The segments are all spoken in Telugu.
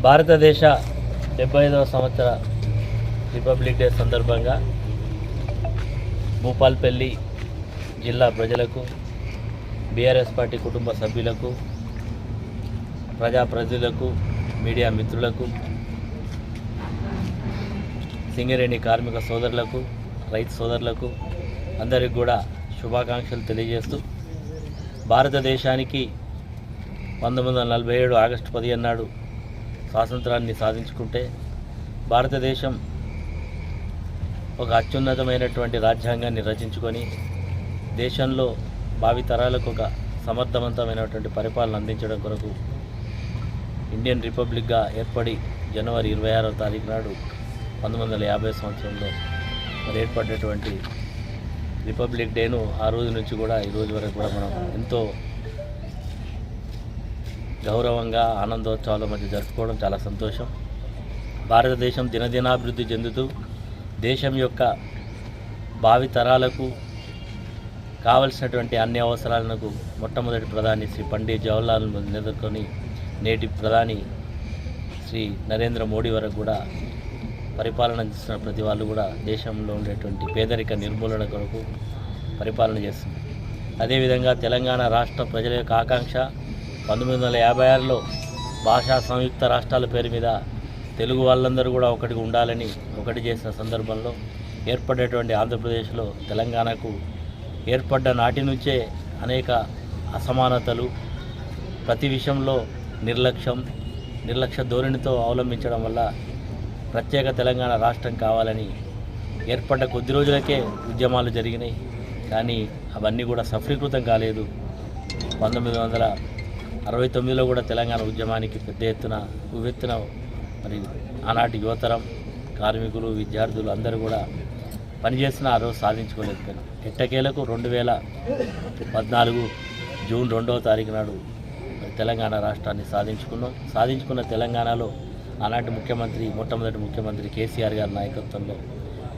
భారతదేశ 75వ సంవత్సర రిపబ్లిక్ డే సందర్భంగా భూపాల్పల్లి జిల్లా ప్రజలకు, బీఆర్ఎస్ పార్టీ కుటుంబ సభ్యులకు, ప్రజాప్రతినిధులకు, మీడియా మిత్రులకు, సింగరేణి కార్మిక సోదరులకు, రైతు సోదరులకు అందరికీ కూడా శుభాకాంక్షలు తెలియజేస్తూ, భారతదేశానికి 1947 ఆగస్టు 15 నాడు స్వాతంత్రాన్ని సాధించుకుంటే భారతదేశం ఒక అత్యున్నతమైనటువంటి రాజ్యాంగాన్ని రచించుకొని దేశంలో భావితరాలకు ఒక సమర్థవంతమైనటువంటి పరిపాలన అందించడం కొరకు ఇండియన్ రిపబ్లిక్గా ఏర్పడి జనవరి 26వ తారీఖు నాడు 1950 సంవత్సరంలో ఏర్పడినటువంటి రిపబ్లిక్ డేను ఆ రోజు నుంచి కూడా ఈ రోజు వరకు కూడా మనం ఎంతో గౌరవంగా, ఆనందోత్సవాల మధ్య జరుపుకోవడం చాలా సంతోషం. భారతదేశం దినదినాభివృద్ధి చెందుతూ దేశం యొక్క భావితరాలకు కావలసినటువంటి అన్ని అవసరాలకు మొట్టమొదటి ప్రధాని శ్రీ పండిట్ జవహర్లాల్ నెలకొని నేటి ప్రధాని శ్రీ నరేంద్ర మోడీ వరకు కూడా పరిపాలన చేస్తున్న ప్రతి వాళ్ళు కూడా దేశంలో ఉండేటువంటి పేదరిక నిర్మూలన కొరకు పరిపాలన చేస్తుంది. అదేవిధంగా తెలంగాణ రాష్ట్ర ప్రజల యొక్క ఆకాంక్ష 1956లో భాషా సంయుక్త రాష్ట్రాల పేరు మీద తెలుగు వాళ్ళందరూ కూడా ఒకటిగా ఉండాలని ఒకటి చేసిన సందర్భంలో ఏర్పడేటువంటి ఆంధ్రప్రదేశ్లో తెలంగాణకు ఏర్పడ్డ నాటి నుంచే అనేక అసమానతలు, ప్రతి విషయంలో నిర్లక్ష్య ధోరణితో అవలంబించడం వల్ల ప్రత్యేక తెలంగాణ రాష్ట్రం కావాలని ఏర్పడ్డ కొద్ది రోజులకే ఉద్యమాలు జరిగినాయి. కానీ అవన్నీ కూడా సఫలీకృతం కాలేదు. 1969లో కూడా తెలంగాణ ఉద్యమానికి పెద్ద ఎత్తున ఉవ్వెత్తున మరి ఆనాటి యువతరం, కార్మికులు, విద్యార్థులు అందరూ కూడా పనిచేసిన ఆ రోజు సాధించుకోలేకపోయినాం. ఎట్టకేలకు 2014 జూన్ 2వ తారీఖు నాడు తెలంగాణ రాష్ట్రాన్ని సాధించుకున్న తెలంగాణలో ఆనాటి మొట్టమొదటి ముఖ్యమంత్రి కేసీఆర్ గారి నాయకత్వంలో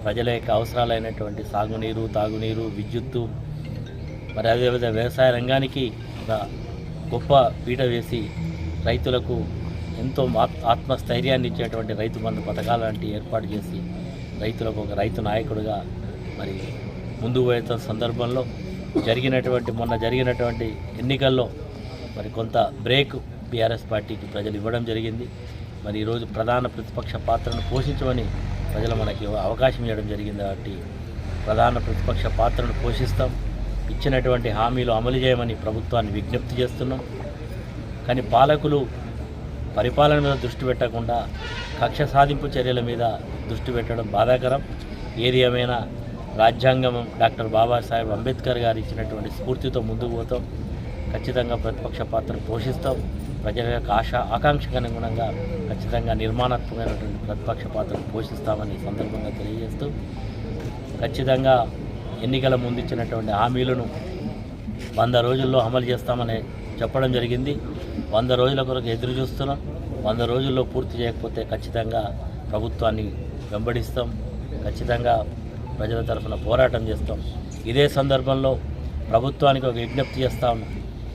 ప్రజల యొక్క అవసరాలైనటువంటి సాగునీరు, తాగునీరు, విద్యుత్తు, మరి అదేవిధంగా వ్యవసాయ రంగానికి ఒక గొప్ప పీట వేసి రైతులకు ఎంతో ఆత్మస్థైర్యాన్ని ఇచ్చేటువంటి రైతు బంధు పథకాలు లాంటివి ఏర్పాటు చేసి రైతులకు ఒక రైతు నాయకుడిగా మరి ముందుకు పోయే సందర్భంలో మొన్న జరిగినటువంటి ఎన్నికల్లో మరి కొంత బ్రేక్ బీఆర్ఎస్ పార్టీకి ప్రజలు ఇవ్వడం జరిగింది. మరి ఈరోజు ప్రధాన ప్రతిపక్ష పాత్రను పోషించమని ప్రజలు మనకి అవకాశం ఇవ్వడం జరిగింది. కాబట్టి ప్రధాన ప్రతిపక్ష పాత్రను పోషిస్తాం, ఇచ్చినటువంటి హామీలు అమలు చేయమని ప్రభుత్వాన్ని విజ్ఞప్తి చేస్తున్నాం. కానీ పాలకులు పరిపాలన మీద దృష్టి పెట్టకుండా కక్ష సాధింపు చర్యల మీద దృష్టి పెట్టడం బాధాకరం. ఏది ఏమైనా రాజ్యాంగం డాక్టర్ బాబాసాహెబ్ అంబేద్కర్ గారు ఇచ్చినటువంటి స్ఫూర్తితో ముందుకు పోతాం. ఖచ్చితంగా ప్రతిపక్ష పాత్ర పోషిస్తాం. ప్రజల యొక్క ఆకాంక్షకు అనుగుణంగా ఖచ్చితంగా నిర్మాణాత్మకమైనటువంటి ప్రతిపక్ష పాత్రను పోషిస్తామని సందర్భంగా తెలియజేస్తూ, ఖచ్చితంగా ఎన్నికల ముందు ఇచ్చినటువంటి హామీలను 100 రోజుల్లో అమలు చేస్తామని చెప్పడం జరిగింది. 100 రోజుల కొరకు ఎదురు చూస్తున్నాం. 100 రోజుల్లో పూర్తి చేయకపోతే ఖచ్చితంగా ప్రభుత్వాన్ని వెంబడిస్తాం. ఖచ్చితంగా ప్రజల తరఫున పోరాటం చేస్తాం. ఇదే సందర్భంలో ప్రభుత్వానికి ఒక విజ్ఞప్తి చేస్తాం.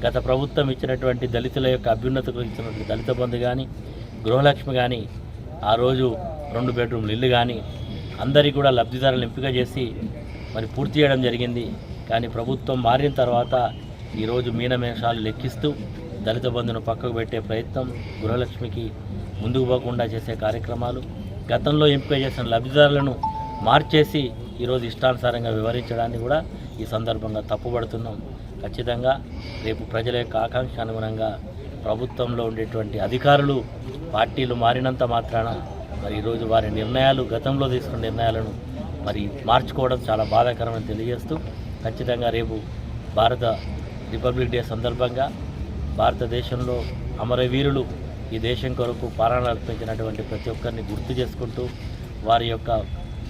గత ప్రభుత్వం ఇచ్చినటువంటి దళితుల యొక్క అభ్యున్నతకు ఇచ్చినటువంటి దళిత బంధు కానీ, గృహలక్ష్మి కానీ, ఆ రోజు 2 బెడ్రూమ్ల ఇల్లు కానీ అందరికీ కూడా లబ్ధిదారులను ఎంపిక చేసి మరి పూర్తి చేయడం జరిగింది. కానీ ప్రభుత్వం మారిన తర్వాత ఈరోజు మీనమేషాలు లెక్కిస్తూ దళిత బంధును పక్కకు పెట్టే ప్రయత్నం, గృహలక్ష్మికి ముందుకు పోకుండా చేసే కార్యక్రమాలు, గతంలో ఎంపిక చేసిన లబ్ధిదారులను మార్చేసి ఈరోజు ఇష్టానుసారంగా వివరించడాన్ని కూడా ఈ సందర్భంగా తప్పుపడుతున్నాం. ఖచ్చితంగా రేపు ప్రజల యొక్క ఆకాంక్ష అనుగుణంగా ప్రభుత్వంలో ఉండేటువంటి అధికారులు పార్టీలు మారినంత మాత్రాన మరి ఈరోజు వారి నిర్ణయాలు, గతంలో తీసుకున్న నిర్ణయాలను మరి మార్చుకోవడం చాలా బాధాకరమని తెలియజేస్తూ, ఖచ్చితంగా రేపు భారత రిపబ్లిక్ డే సందర్భంగా భారతదేశంలో అమరవీరులు ఈ దేశం కొరకు ప్రాణాలు అర్పించినటువంటి ప్రతి ఒక్కరిని గుర్తు చేసుకుంటూ వారి యొక్క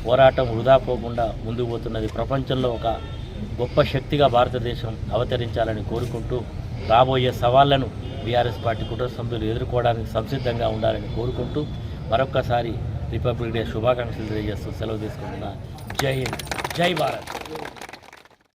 పోరాటం వృధా పోకుండా ముందుకు పోతున్నది. ప్రపంచంలో ఒక గొప్ప శక్తిగా భారతదేశం అవతరించాలని కోరుకుంటూ రాబోయే సవాళ్లను బీఆర్ఎస్ పార్టీ కుటుంబ సభ్యులు ఎదుర్కోవడానికి సంసిద్ధంగా ఉండాలని కోరుకుంటూ మరొక్కసారి రిపబ్లిక్ డే శుభాకాంక్షలు తెలియజేస్తూ సెలవు తీసుకుంటున్నా. జై హింద్, జై భారత్.